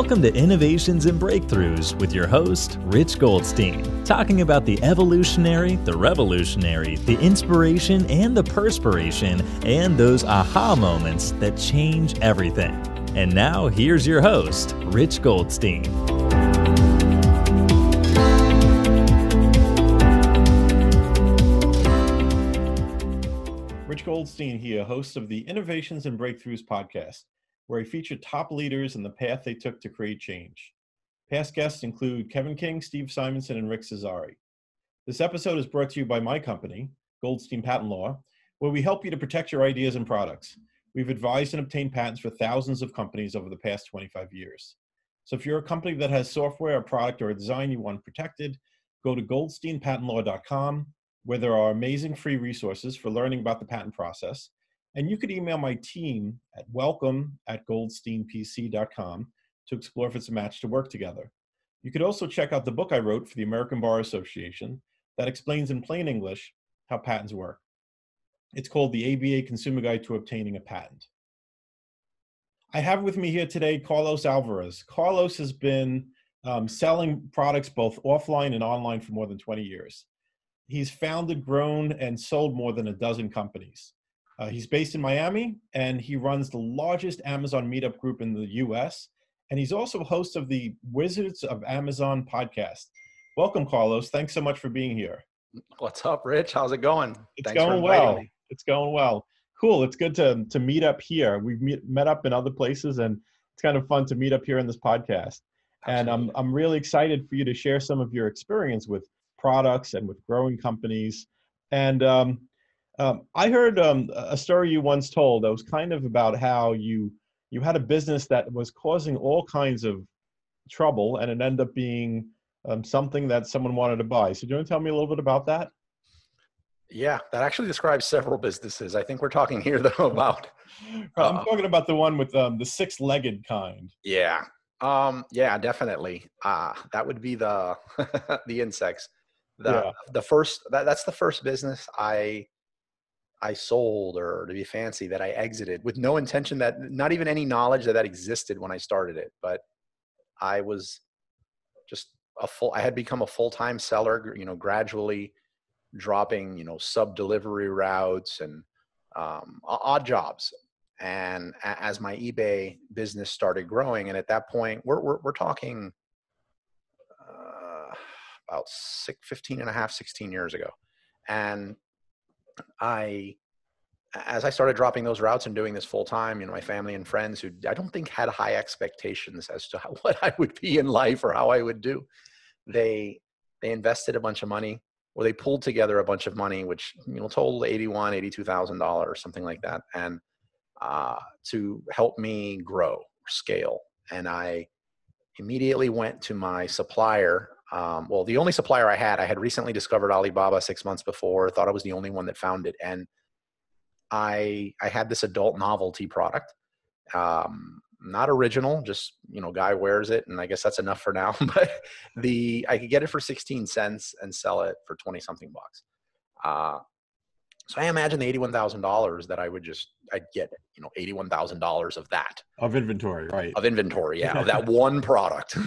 Welcome to Innovations and Breakthroughs with your host, Rich Goldstein, talking about the evolutionary, the revolutionary, the inspiration and the perspiration, and those aha moments that change everything. And now, here's your host, Rich Goldstein. Rich Goldstein here, host of the Innovations and Breakthroughs podcast, where I feature top leaders and the path they took to create change. Past guests include Kevin King, Steve Simonson, and Rick Cesari. This episode is brought to you by my company, Goldstein Patent Law, where we help you to protect your ideas and products. We've advised and obtained patents for thousands of companies over the past 25 years. So if you're a company that has software, a product, or a design you want protected, go to goldsteinpatentlaw.com, where there are amazing free resources for learning about the patent process. And you could email my team at welcome@goldsteinpc.com to explore if it's a match to work together. You could also check out the book I wrote for the American Bar Association that explains in plain English how patents work. It's called the ABA Consumer Guide to Obtaining a Patent. I have with me here today Carlos Alvarez. Carlos has been selling products both offline and online for more than 20 years. He's founded, grown, and sold more than a dozen companies. He's based in Miami, and he runs the largest Amazon meetup group in the US. And he's also host of the Wizards of Amazon podcast. Welcome, Carlos. Thanks so much for being here. What's up, Rich? How's it going? It's going well. It's going well. Cool. It's good to meet up here. We've met up in other places, and it's kind of fun to meet up here in this podcast. Absolutely. And I'm really excited for you to share some of your experience with products and with growing companies. And I heard a story you once told that was kind of about how you had a business that was causing all kinds of trouble, and it ended up being something that someone wanted to buy. So do you want to tell me a little bit about that? Yeah, that actually describes several businesses. I think we're talking here, though, about... I'm talking about the one with the six-legged kind. Yeah. Yeah, definitely. That would be the the insects. That's the first business I sold, or to be fancy, that I exited with no intention, that not even any knowledge that existed when I started it. But I was just I had become a full-time seller, gradually dropping, sub-delivery routes and odd jobs. And as my eBay business started growing, and at that point, we're talking about 16 years ago. And as I started dropping those routes and doing this full time, my family and friends who I don't think had high expectations as to what I would be in life or how I would do, they invested a bunch of money, or they pulled together a bunch of money, which totaled $82,000 or something like that, and to help me grow or scale. And I immediately went to my supplier. The only supplier I had recently discovered Alibaba 6 months before, thought I was the only one that found it. And I had this adult novelty product, not original, just, guy wears it. And I guess that's enough for now, but I could get it for 16 cents and sell it for 20 something bucks. So I imagine the $81,000 that I'd get, $81,000 of that. Of inventory, right? Of inventory, yeah, of that one product.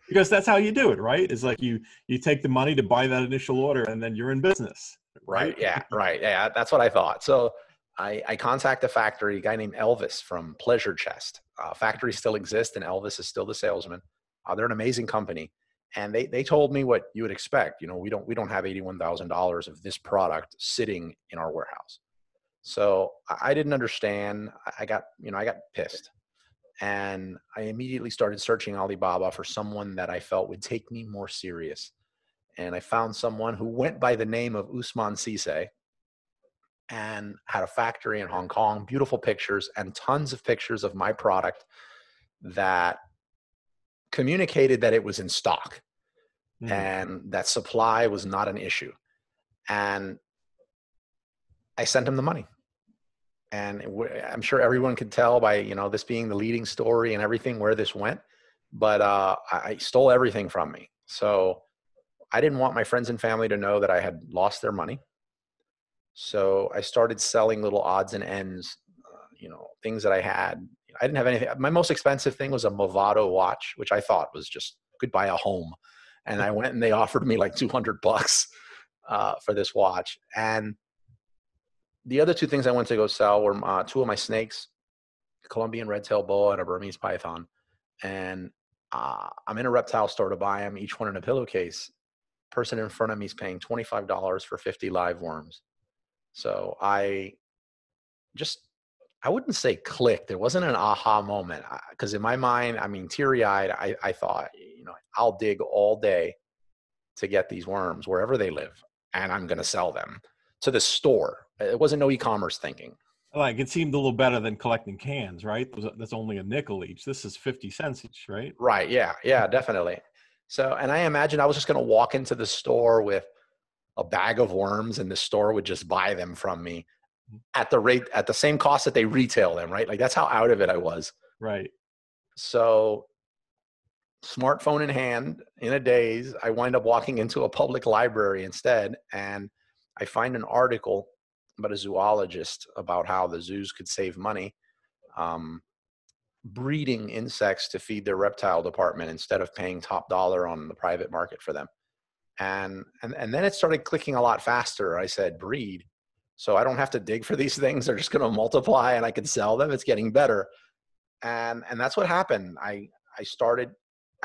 Because that's how you do it, right? It's like you take the money to buy that initial order, and then you're in business. Right, yeah, right. Yeah, that's what I thought. So I contact a factory, a guy named Elvis from Pleasure Chest. Factory still exists, and Elvis is still the salesman. They're an amazing company. And they told me what you would expect. We don't have $81,000 of this product sitting in our warehouse. So I didn't understand. I got pissed, and I immediately started searching Alibaba for someone that I felt would take me more serious. And I found someone who went by the name of Usman Sise and had a factory in Hong Kong, beautiful pictures and tons of pictures of my product that communicated that it was in stock and that supply was not an issue. And I sent him the money. And I'm sure everyone could tell by, this being the leading story and everything where this went, but I stole everything from me. So I didn't want my friends and family to know that I had lost their money. So I started selling little odds and ends, things that I had, I didn't have anything. My most expensive thing was a Movado watch, which I thought was just could buy a home. And I went and they offered me like $200 for this watch. And the other two things I went to go sell were two of my snakes, a Colombian red-tailed boa and a Burmese python. And I'm in a reptile store to buy them, each one in a pillowcase. Person in front of me is paying $25 for 50 live worms. So I wouldn't say clicked. There wasn't an aha moment because in my mind, I mean, teary-eyed, I thought, I'll dig all day to get these worms wherever they live, and I'm going to sell them to the store. It wasn't no e-commerce thinking. Like, it seemed a little better than collecting cans, right? That's only a nickel each. This is 50 cents each, right? Right. Yeah. Yeah, definitely. So, and I imagine I was just going to walk into the store with a bag of worms and the store would just buy them from me at the same cost that they retail them, right? Like, that's how out of it I was. Right. So smartphone in hand, in a daze, I wind up walking into a public library instead. And I find an article about a zoologist about how the zoos could save money breeding insects to feed their reptile department instead of paying top dollar on the private market for them. And then it started clicking a lot faster. I said, breed. So I don't have to dig for these things. They're just going to multiply and I can sell them. It's getting better. And that's what happened. I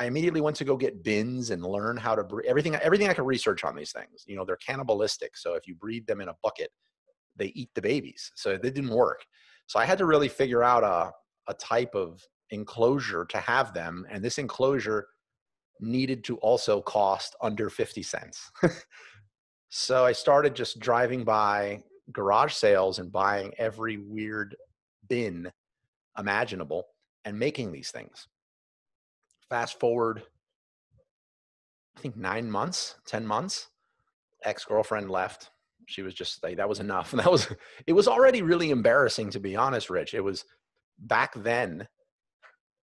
immediately went to go get bins and learn how to breed everything I could research on these things. They're cannibalistic. So if you breed them in a bucket, they eat the babies. So they didn't work. So I had to really figure out a type of enclosure to have them. And this enclosure needed to also cost under 50 cents. So I started just driving by garage sales and buying every weird bin imaginable and making these things. Fast forward, I think 9 months, 10 months, ex-girlfriend left. She was just like, that was enough. And it was already really embarrassing, to be honest, Rich. It was back then,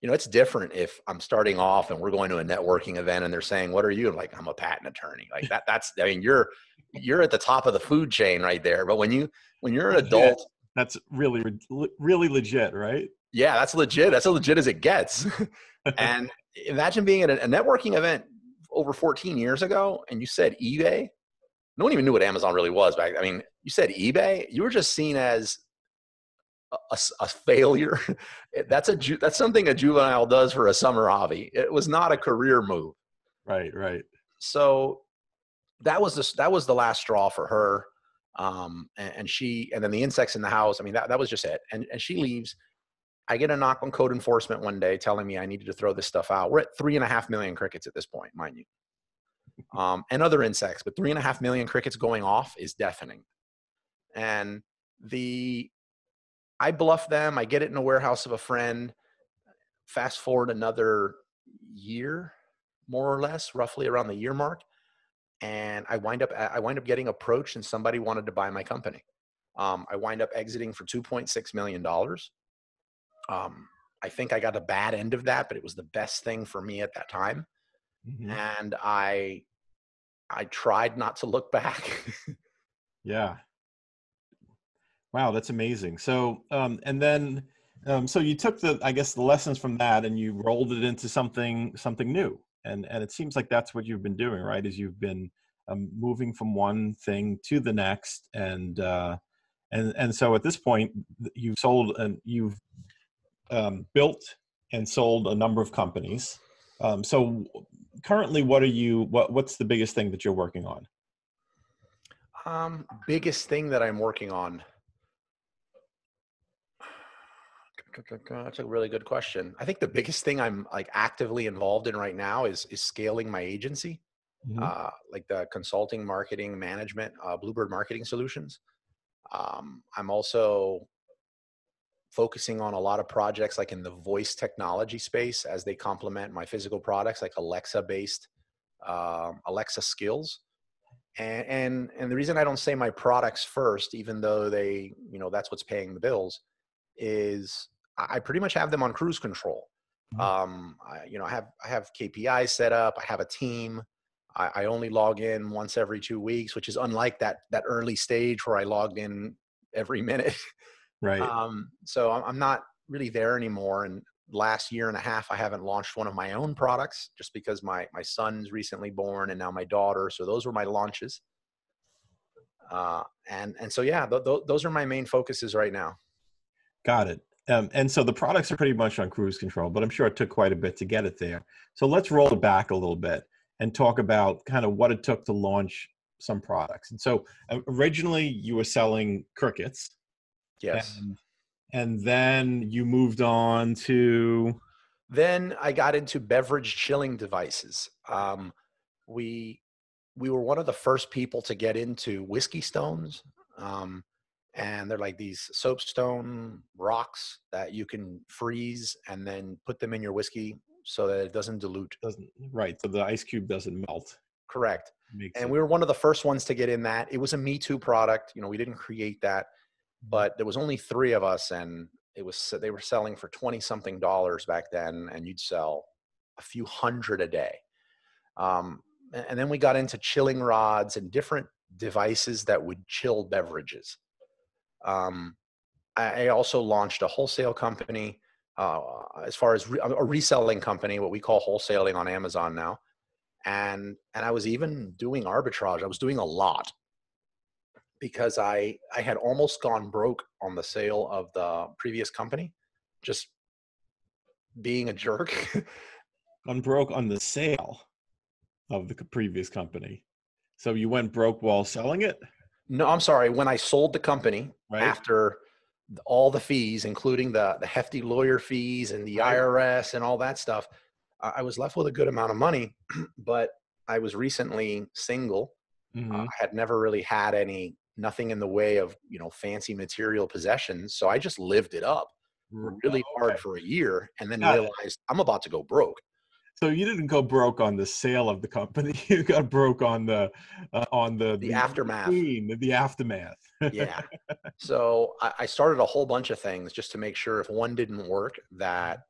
it's different if I'm starting off and we're going to a networking event and they're saying, what are you? I'm like, I'm a patent attorney. Like you're at the top of the food chain right there. But when you're an adult, yeah, that's really, really legit, right? Yeah, that's legit. That's as legit as it gets. And imagine being at a networking event over 14 years ago and you said eBay. No one even knew what Amazon really was back. I mean, you said eBay, you were just seen as a failure. That's something a juvenile does for a summer hobby. It was not a career move. Right. So that was the last straw for her. And then the insects in the house. I mean, that was just it. And she leaves. I get a knock on code enforcement one day telling me I needed to throw this stuff out. We're at 3.5 million crickets at this point, mind you. And other insects, but 3.5 million crickets going off is deafening. And I bluff them. I get it in a warehouse of a friend. Fast forward another year, more or less, roughly around the year mark. And I wind up getting approached and somebody wanted to buy my company. I wind up exiting for $2.6 million. I think I got a bad end of that, but it was the best thing for me at that time. Mm-hmm. And I tried not to look back. Yeah. Wow, that's amazing. So, and then, so you took the lessons from that and you rolled it into something new. And it seems like that's what you've been doing, right? Is you've been moving from one thing to the next. And so at this point you've sold and you've built and sold a number of companies. So currently what's the biggest thing that you're working on? Biggest thing that I'm working on. That's a really good question. I think the biggest thing I'm like actively involved in right now is scaling my agency, mm-hmm. Like the consulting, marketing, management, Bluebird Marketing Solutions. I'm also focusing on a lot of projects like in the voice technology space as they complement my physical products, like Alexa-based Alexa skills. And the reason I don't say my products first, even though they, that's what's paying the bills, is I pretty much have them on cruise control. Mm-hmm. I have KPIs set up. I have a team. I only log in once every 2 weeks, which is unlike that early stage where I logged in every minute. Right. So I'm not really there anymore. And last year and a half, I haven't launched one of my own products just because my son's recently born and now my daughter. So those were my launches. And so, yeah, those are my main focuses right now. Got it. And so the products are pretty much on cruise control, but I'm sure it took quite a bit to get it there. So let's roll it back a little bit and talk about kind of what it took to launch some products. And so originally you were selling crickets. Yes. And then you moved on to? Then I got into beverage chilling devices. We were one of the first people to get into whiskey stones. And they're like these soapstone rocks that you can freeze and then put them in your whiskey so that it doesn't dilute. Right. So the ice cube doesn't melt. Correct. And we were one of the first ones to get in that. It was a Me Too product. We didn't create that, but there was only 3 of us, and they were selling for $20-something back then, and you'd sell a few hundred a day. And then we got into chilling rods and different devices that would chill beverages. I also launched a wholesale company, as far as a reselling company, what we call wholesaling on Amazon now. And I was even doing arbitrage. I was doing a lot because I had almost gone broke on the sale of the previous company, just being a jerk. Gone broke on the sale of the previous company. So you went broke while selling it? No, I'm sorry. When I sold the company, right, after all the fees, including the hefty lawyer fees and the IRS and all that stuff, I was left with a good amount of money, but I was recently single. I had never really had nothing in the way of, fancy material possessions. So I just lived it up really hard for a year and then realized I'm about to go broke. So you didn't go broke on the sale of the company. You got broke on the aftermath. The aftermath. Yeah. So I started a whole bunch of things just to make sure if one didn't work that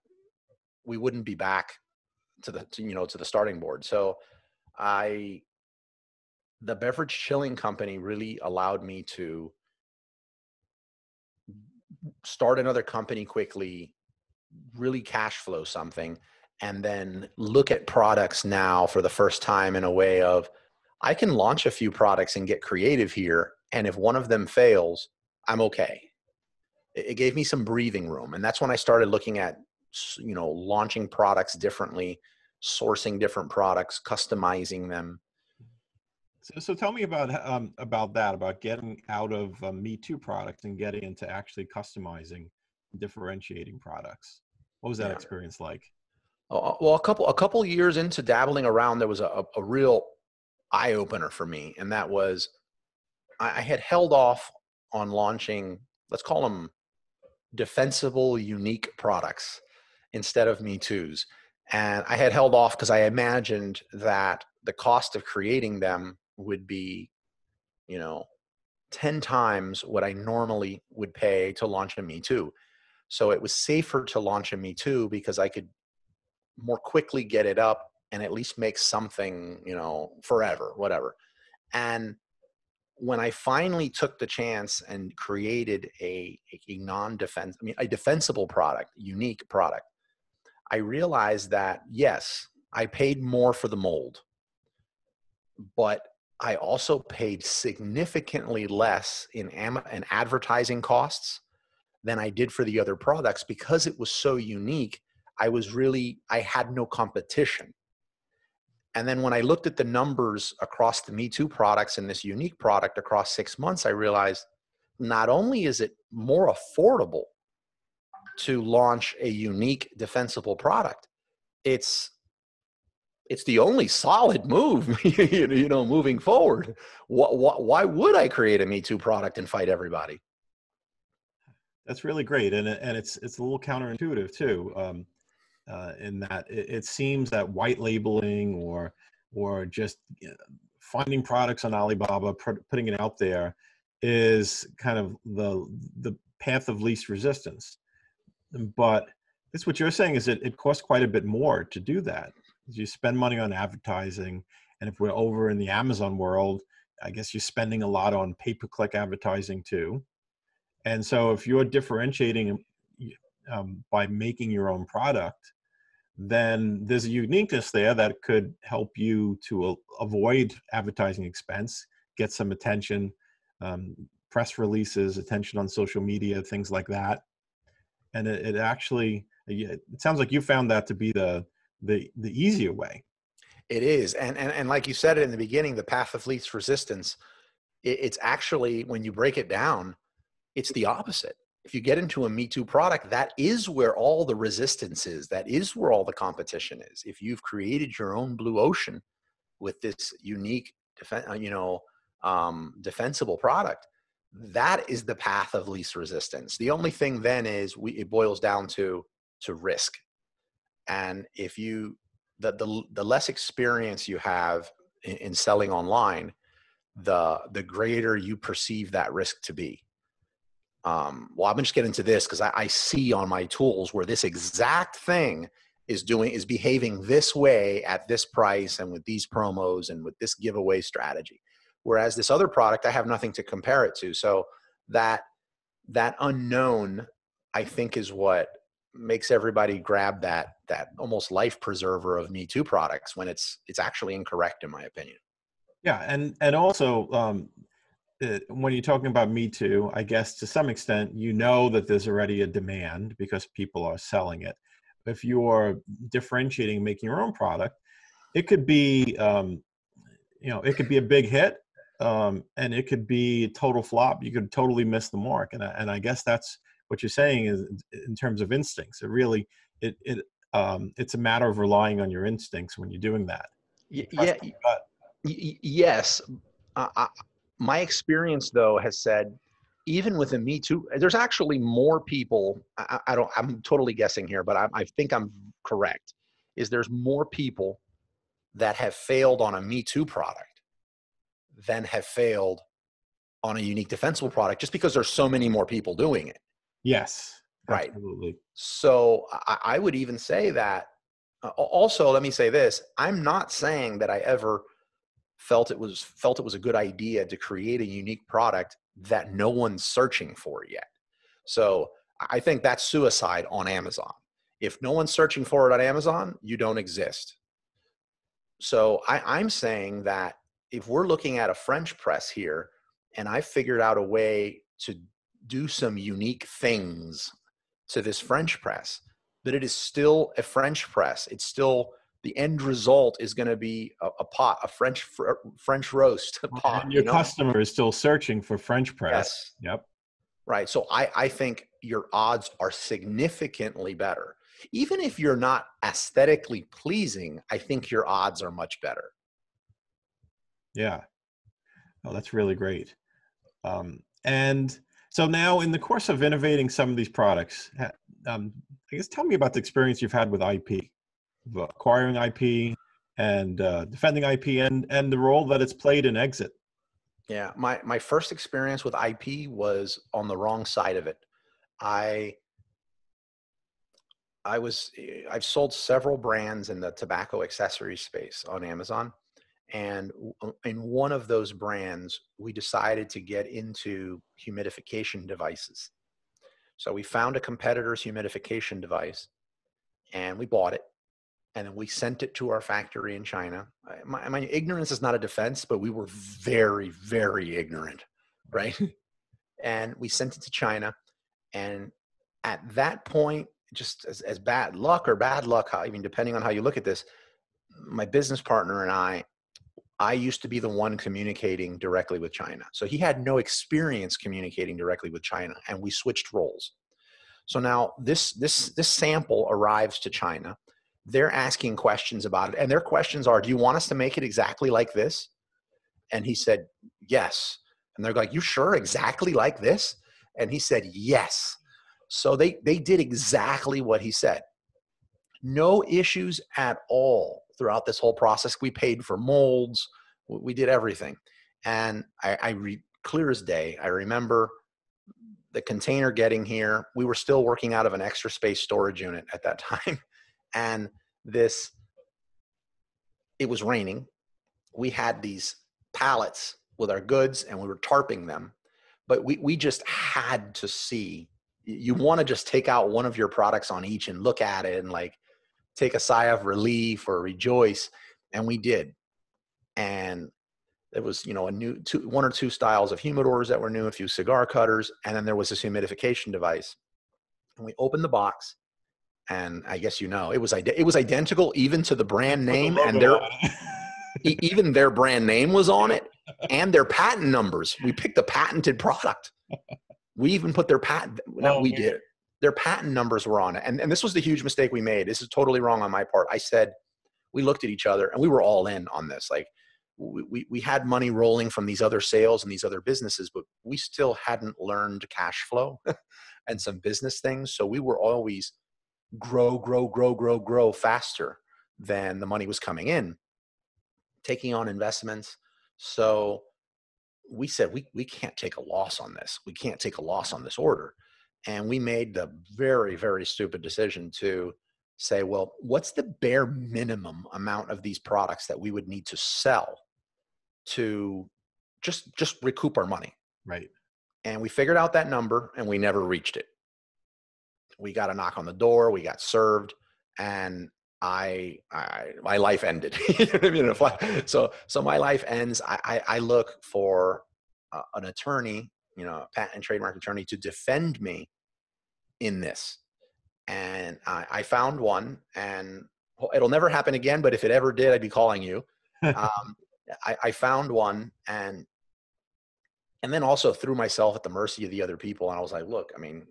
we wouldn't be back to the starting board. So the beverage chilling company really allowed me to start another company quickly, really cash flow something, and then look at products now for the first time in a way of, I can launch a few products and get creative here. And if one of them fails, I'm okay. It gave me some breathing room. And that's when I started looking at, launching products differently, sourcing different products, customizing them. So tell me about that, about getting out of Me Too products and getting into actually customizing, differentiating products. What was that experience like? Well, a couple years into dabbling around, there was a real eye opener for me. And that was, I had held off on launching, let's call them defensible, unique products instead of Me Too's. And I had held off because I imagined that the cost of creating them would be, 10 times what I normally would pay to launch a Me Too. So it was safer to launch a Me Too because I could more quickly get it up and at least make something, forever, whatever. And when I finally took the chance and created a defensible product, unique product, I realized that, yes, I paid more for the mold, but I also paid significantly less in advertising costs than I did for the other products because it was so unique. I had no competition. And then when I looked at the numbers across the Me Too products and this unique product across 6 months, I realized not only is it more affordable to launch a unique defensible product, it's the only solid move, moving forward. Why would I create a Me Too product and fight everybody? That's really great. And it's a little counterintuitive too. In that it seems that white labeling or just finding products on Alibaba, putting it out there is kind of the path of least resistance. But this, what you're saying is it costs quite a bit more to do that. You spend money on advertising, and if we're over in the Amazon world, I guess you're spending a lot on pay-per-click advertising too. And so if you're differentiating by making your own product, then there's a uniqueness there that could help you to avoid advertising expense, get some attention, press releases, attention on social media, things like that. And it actually, it sounds like you found that to be the easier way. It is. And like you said it in the beginning, the path of least resistance, it's actually, when you break it down, it's the opposite. If you get into a Me Too product, that is where all the resistance is. That is where all the competition is. If you've created your own blue ocean with this unique, defensible product, that is the path of least resistance. The only thing then is it boils down to risk. And if you, the less experience you have in selling online, the greater you perceive that risk to be. Well, I'm just getting into this because I see on my tools where this exact thing is behaving this way at this price and with these promos and with this giveaway strategy. Whereas this other product, I have nothing to compare it to. So that unknown, I think, is what makes everybody grab that almost life preserver of Me Too products when it's actually incorrect, in my opinion. Yeah, and also when you're talking about Me Too, I guess to some extent, you know that there's already a demand because people are selling it. If you're differentiating, making your own product, it could be, it could be a big hit, and it could be a total flop. You could totally miss the mark. And I guess that's what you're saying is in terms of instincts. It really, it's a matter of relying on your instincts when you're doing that. Yeah. Yes. My experience, though, has said, even with a Me Too, there's actually more people. I'm totally guessing here, but I think I'm correct. There's more people that have failed on a Me Too product than have failed on a unique defensible product, just because there's so many more people doing it. Yes, right. Absolutely. So I would even say that. Also, let me say this: I'm not saying that I ever felt it was a good idea to create a unique product that no one's searching for yet. So I think that's suicide on Amazon. If no one's searching for it on Amazon, you don't exist. So I'm saying that if we're looking at a French press here, and I figured out a way to do some unique things to this French press, but it is still a French press. It's still, the end result is going to be a pot, a French roast pot. And your customer is still searching for French press. Yes. Yep. Right. So I think your odds are significantly better. Even if you're not aesthetically pleasing, I think your odds are much better. Yeah. Oh, that's really great. And so now, in the course of innovating some of these products, I guess tell me about the experience you've had with IP, acquiring IP and defending IP, and the role that it's played in exit. Yeah, my first experience with IP was on the wrong side of it. I've sold several brands in the tobacco accessories space on Amazon. And in one of those brands, we decided to get into humidification devices. So we found a competitor's humidification device and we bought it. And then we sent it to our factory in China. My ignorance is not a defense, but we were very, very ignorant, right? And we sent it to China. And at that point, just as bad luck or bad luck, even depending on how you look at this, my business partner and I used to be the one communicating directly with China. So he had no experience communicating directly with China, and we switched roles. So now this sample arrives to China. They're asking questions about it, and their questions are, do you want us to make it exactly like this? And he said, yes. And they're like, you sure exactly like this? And he said, yes. So they did exactly what he said. No issues at all throughout this whole process. We paid for molds. We did everything. And clear as day, I remember the container getting here. We were still working out of an extra space storage unit at that time. And it was raining. We had these pallets with our goods and we were tarping them, but we just had to see you want to just take out one of your products on each and look at it and like take a sigh of relief or rejoice. And we did. And it was, you know, one or two styles of humidors that were new, a few cigar cutters, and then there was this humidification device. And we opened the box, and I guess, you know, it was identical even to the brand name, and even their brand name was on it, and their patent numbers. We picked a patented product. We even put their patent. Did. Their patent numbers were on it, and this was the huge mistake we made. This is totally wrong on my part. I said, we looked at each other, and we were all in on this. Like, we had money rolling from these other sales and these other businesses, but we still hadn't learned cash flow and some business things. So we were always grow faster than the money was coming in, taking on investments. So we said, we can't take a loss on this. We can't take a loss on this order. And we made the very, very stupid decision to say, well, what's the bare minimum amount of these products that we would need to sell to just recoup our money? Right. And we figured out that number, and we never reached it. We got a knock on the door, we got served, and my life ended. You know what I mean? So my life ends. I look for an attorney, you know, a patent and trademark attorney, to defend me in this. And I found one, and it'll never happen again, but if it ever did, I'd be calling you. I found one, and then also threw myself at the mercy of the other people. And I was like, look, I mean,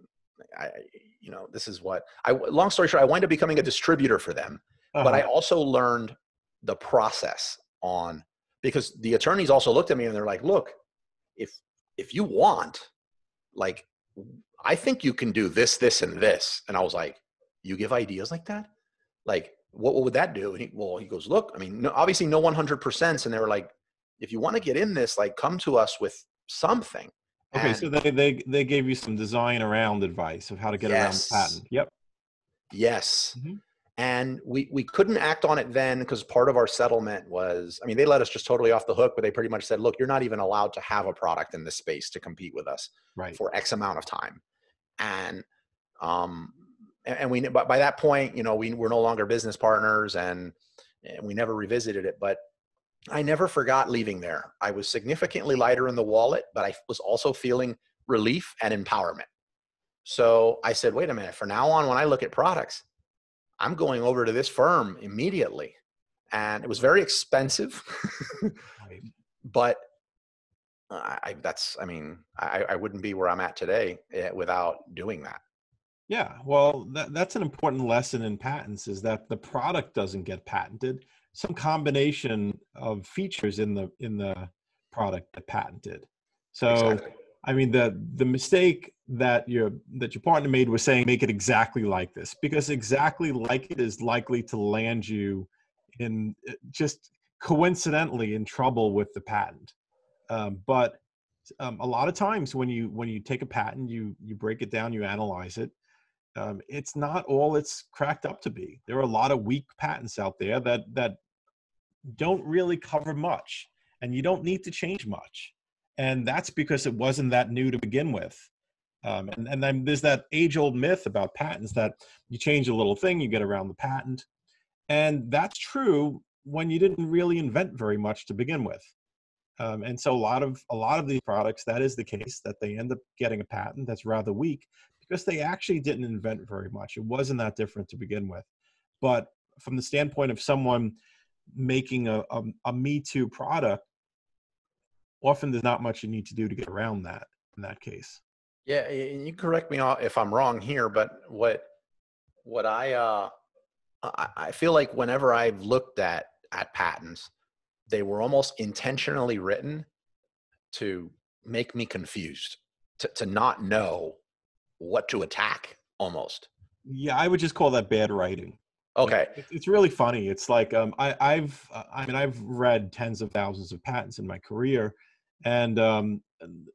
you know, this is what long story short, I wound up becoming a distributor for them, but I also learned the process because the attorneys also looked at me and they're like, look, if you want, like, I think you can do this, this, and this. And I was like, you give ideas like that? Like, what would that do? And he goes, look, I mean, obviously no 100%. And they were like, if you want to get in this, like, come to us with something. Okay, and so they gave you some design around advice of how to get around the patent. Yep. Yes. Mm-hmm. And we couldn't act on it then because part of our settlement was, I mean, they let us just totally off the hook, but they pretty much said, look, you're not even allowed to have a product in this space to compete with us for X amount of time. And but by that point, you know, we were no longer business partners, and we never revisited it. But I never forgot leaving there. I was significantly lighter in the wallet, but I was also feeling relief and empowerment. So I said, wait a minute, from now on, when I look at products, I'm going over to this firm immediately. And it was very expensive, but I wouldn't be where I'm at today without doing that. Yeah, well, that's an important lesson in patents, is that the product doesn't get patented. Some combination of features in the product get patented. So, exactly. I mean, the mistake that your partner made was saying, make it exactly like this, because exactly like it is likely to land you in just coincidentally in trouble with the patent. But a lot of times when you take a patent, you break it down, you analyze it. It's not all it's cracked up to be. There are a lot of weak patents out there that don't really cover much, and you don't need to change much. And that's because it wasn't that new to begin with. And then there's that age-old myth about patents that you change a little thing, you get around the patent. And that's true when you didn't really invent very much to begin with. And so a lot of these products, that is the case, that they end up getting a patent that's rather weak because they actually didn't invent very much. It wasn't that different to begin with. But from the standpoint of someone making a Me Too product, often there's not much you need to do to get around that in that case. Yeah, and you correct me if I'm wrong here, but what I feel like whenever I've looked at patents, they were almost intentionally written to make me confused, to not know what to attack almost. Yeah, I would just call that bad writing. Okay. It's really funny. It's like I've read tens of thousands of patents in my career, and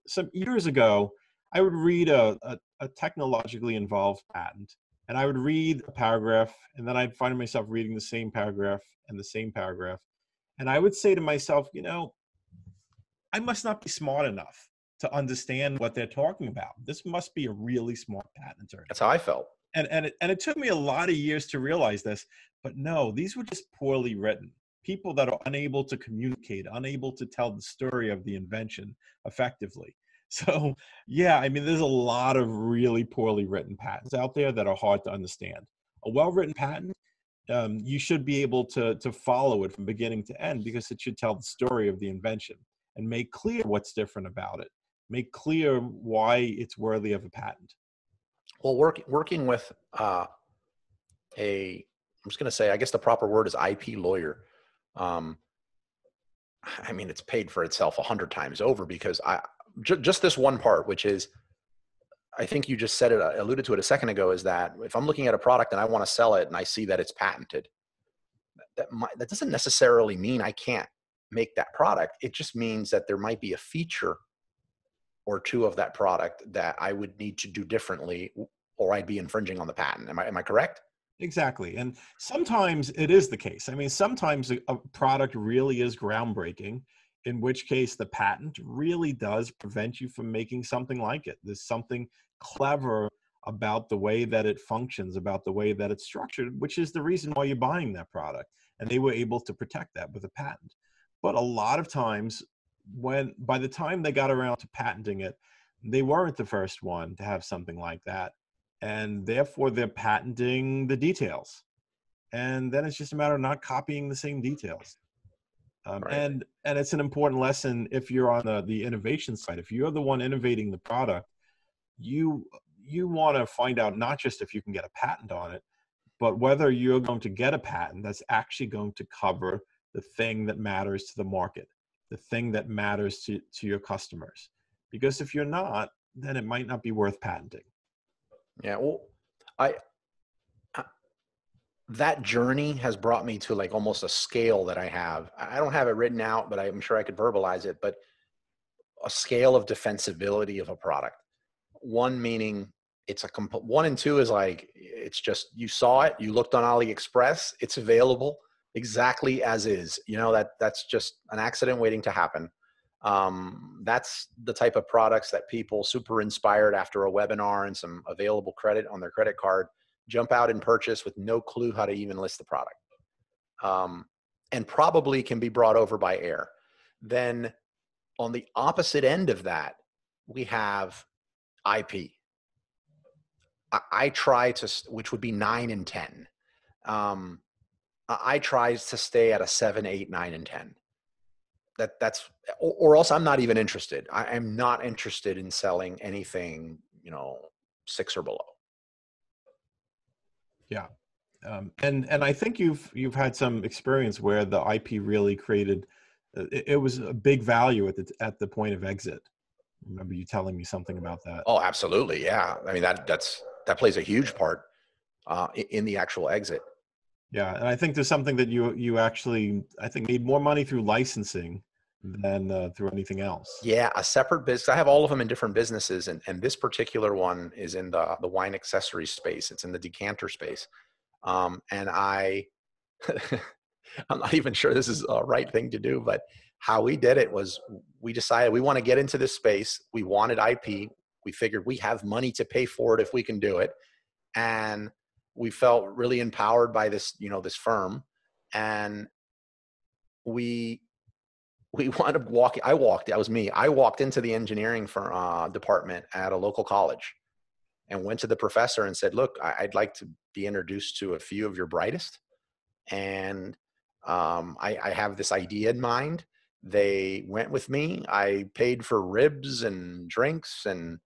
some years ago, I would read a technologically involved patent, and I would read a paragraph, and then I'd find myself reading the same paragraph and the same paragraph, and I would say to myself, you know, I must not be smart enough to understand what they're talking about. This must be a really smart patent attorney. That's how I felt. And it took me a lot of years to realize this, but no, these were just poorly written. People that are unable to communicate, unable to tell the story of the invention effectively. So yeah, I mean, there's a lot of really poorly written patents out there that are hard to understand. A well-written patent, you should be able to follow it from beginning to end, because it should tell the story of the invention and make clear what's different about it, make clear why it's worthy of a patent. Well, working with I'm just going to say, I guess the proper word is IP lawyer. I mean, it's paid for itself 100 times over, because just this one part, which is, I think you just said it, alluded to it a second ago, is that if I'm looking at a product and I want to sell it and I see that it's patented, that doesn't necessarily mean I can't make that product. It just means that there might be a feature or two of that product that I would need to do differently, or I'd be infringing on the patent. Am I correct? Exactly. And sometimes it is the case. I mean, sometimes a product really is groundbreaking, in which case the patent really does prevent you from making something like it. There's something clever about the way that it functions, about the way that it's structured, which is the reason why you're buying that product. And they were able to protect that with a patent. But a lot of times, by the time they got around to patenting it, they weren't the first one to have something like that. And therefore they're patenting the details. And then it's just a matter of not copying the same details. Right. And it's an important lesson if you're on the innovation side. If you're the one innovating the product, you want to find out not just if you can get a patent on it, but whether you're going to get a patent that's actually going to cover the thing that matters to the market, the thing that matters to your customers. Because if you're not, then it might not be worth patenting. Yeah, well, that journey has brought me to like almost a scale that I have. I don't have it written out, but I'm sure I could verbalize it. But a scale of defensibility of a product. One meaning it's a 1 and 2 is like, it's just, you saw it, you looked on AliExpress, it's available exactly as is. You know, that's just an accident waiting to happen. That's the type of products that people super inspired after a webinar and some available credit on their credit card jump out and purchase with no clue how to even list the product, and probably can be brought over by air. Then on the opposite end of that, we have IP. I try to, which would be 9 and 10. I try to stay at a 7, 8, 9, and 10. That's, or else I'm not even interested. I'm not interested in selling anything, 6 or below. Yeah. And I think you've had some experience where the IP really created, it was a big value at the point of exit. I remember you telling me something about that. Oh, absolutely. Yeah. I mean, that plays a huge part in the actual exit. Yeah. And I think there's something that you actually, I think, made more money through licensing than through anything else. Yeah, a separate business. I have all of them in different businesses, and this particular one is in the wine accessories space. It's in the decanter space, and I'm not even sure this is the right thing to do, but how we did it was we decided we want to get into this space. We wanted IP. We figured we have money to pay for it if we can do it, and we felt really empowered by this, this firm, and we wound up walking. That was me. I walked into the engineering department at a local college and went to the professor and said, look, I'd like to be introduced to a few of your brightest. And I have this idea in mind. They went with me. I paid for ribs and drinks and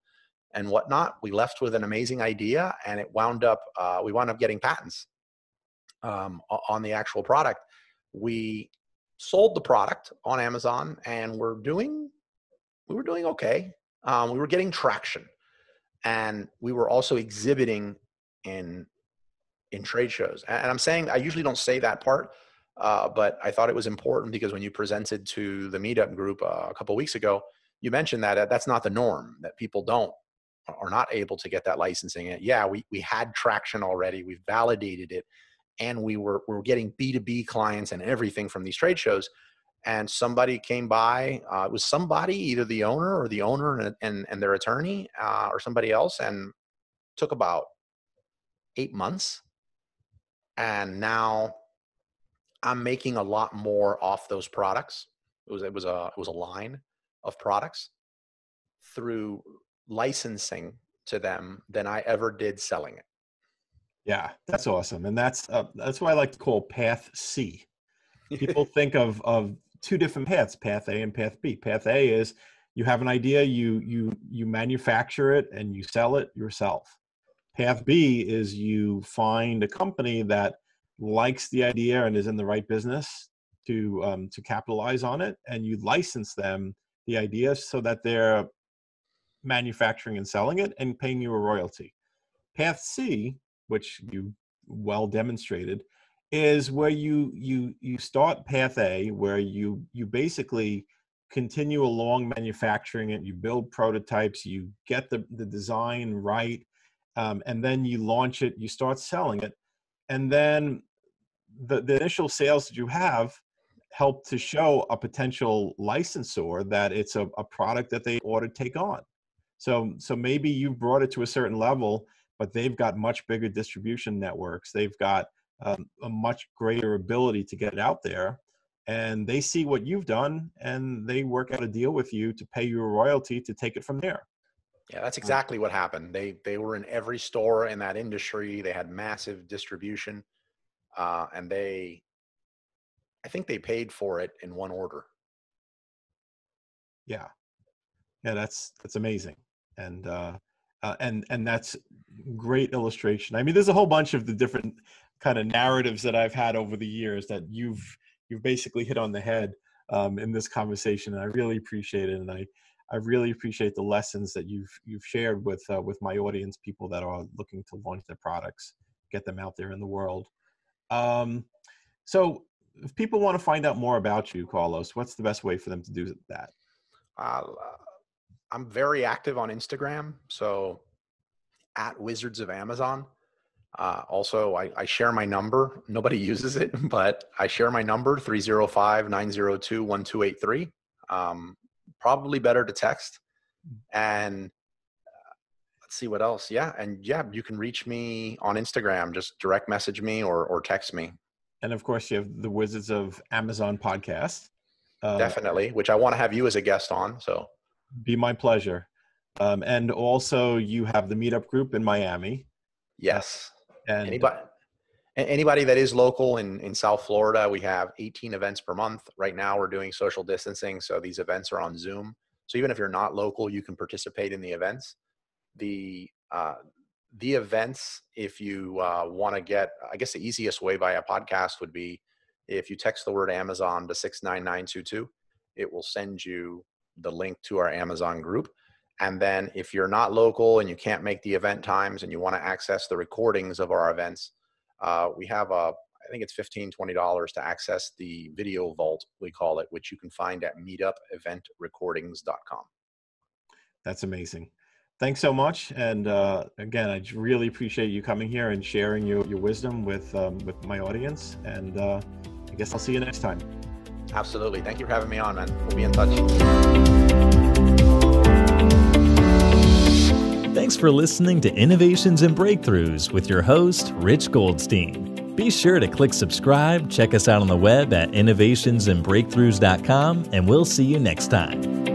whatnot. We left with an amazing idea, and we wound up getting patents on the actual product. We sold the product on Amazon, and we were doing okay. We were getting traction, and we were also exhibiting in trade shows. And I'm saying, I usually don't say that part, but I thought it was important because when you presented to the meetup group a couple of weeks ago, you mentioned that that's not the norm, that people are not able to get that licensing. And yeah, we had traction already. We've validated it. And we were getting B2B clients and everything from these trade shows. and somebody came by. It was somebody, either the owner and their attorney, or somebody else, and took about 8 months. And now I'm making a lot more off those products. It was a line of products through licensing to them than I ever did selling it. Yeah, that's awesome. And that's what I like to call path C. People think of two different paths, path A and path B. Path A is you have an idea, you manufacture it and you sell it yourself. Path B is you find a company that likes the idea and is in the right business to capitalize on it, and you license them the idea so that they're manufacturing and selling it and paying you a royalty. Path C, which you well demonstrated, is where you start path A, where you basically continue along manufacturing it, you build prototypes, you get the design right, and then you launch it, you start selling it, and then the initial sales that you have help to show a potential licensor that it's a product that they ought to take on. So maybe you brought it to a certain level, but they've got much bigger distribution networks. They've got a much greater ability to get it out there, and they see what you've done, and they work out a deal with you to pay you a royalty to take it from there. Yeah, that's exactly what happened. They were in every store in that industry. They had massive distribution, and I think they paid for it in one order. Yeah, that's amazing, and that's great illustration. I mean, there's a whole bunch of the different kind of narratives that I've had over the years that you've basically hit on the head in this conversation, and I really appreciate it. And I really appreciate the lessons that you've shared with my audience, people that are looking to launch their products, get them out there in the world. So if people want to find out more about you, Carlos, what's the best way for them to do that? I'm very active on Instagram, so at Wizards of Amazon. Also, I share my number. Nobody uses it, but I share my number, 305-902-1283. Probably better to text. And let's see what else. Yeah. And yeah, you can reach me on Instagram. Just direct message me or text me. And of course, you have the Wizards of Amazon podcast. Definitely, which I want to have you as a guest on. So be my pleasure. And also you have the meetup group in Miami. Yes. And anybody that is local in South Florida, we have 18 events per month. Right now we're doing social distancing, so these events are on Zoom. So even if you're not local, you can participate in the events. The events, if you want to get, I guess the easiest way via podcast would be if you text the word Amazon to 69922, it will send you the link to our Amazon group. And then if you're not local and you can't make the event times and you want to access the recordings of our events, we have I think it's $15, $20 to access the video vault, we call it, which you can find at meetupeventrecordings.com. That's amazing. Thanks so much. And again, I really appreciate you coming here and sharing your wisdom with my audience. And I guess I'll see you next time. Absolutely. Thank you for having me on, man. We'll be in touch. Thanks for listening to Innovations and Breakthroughs with your host, Rich Goldstein. Be sure to click subscribe, check us out on the web at innovationsandbreakthroughs.com, and we'll see you next time.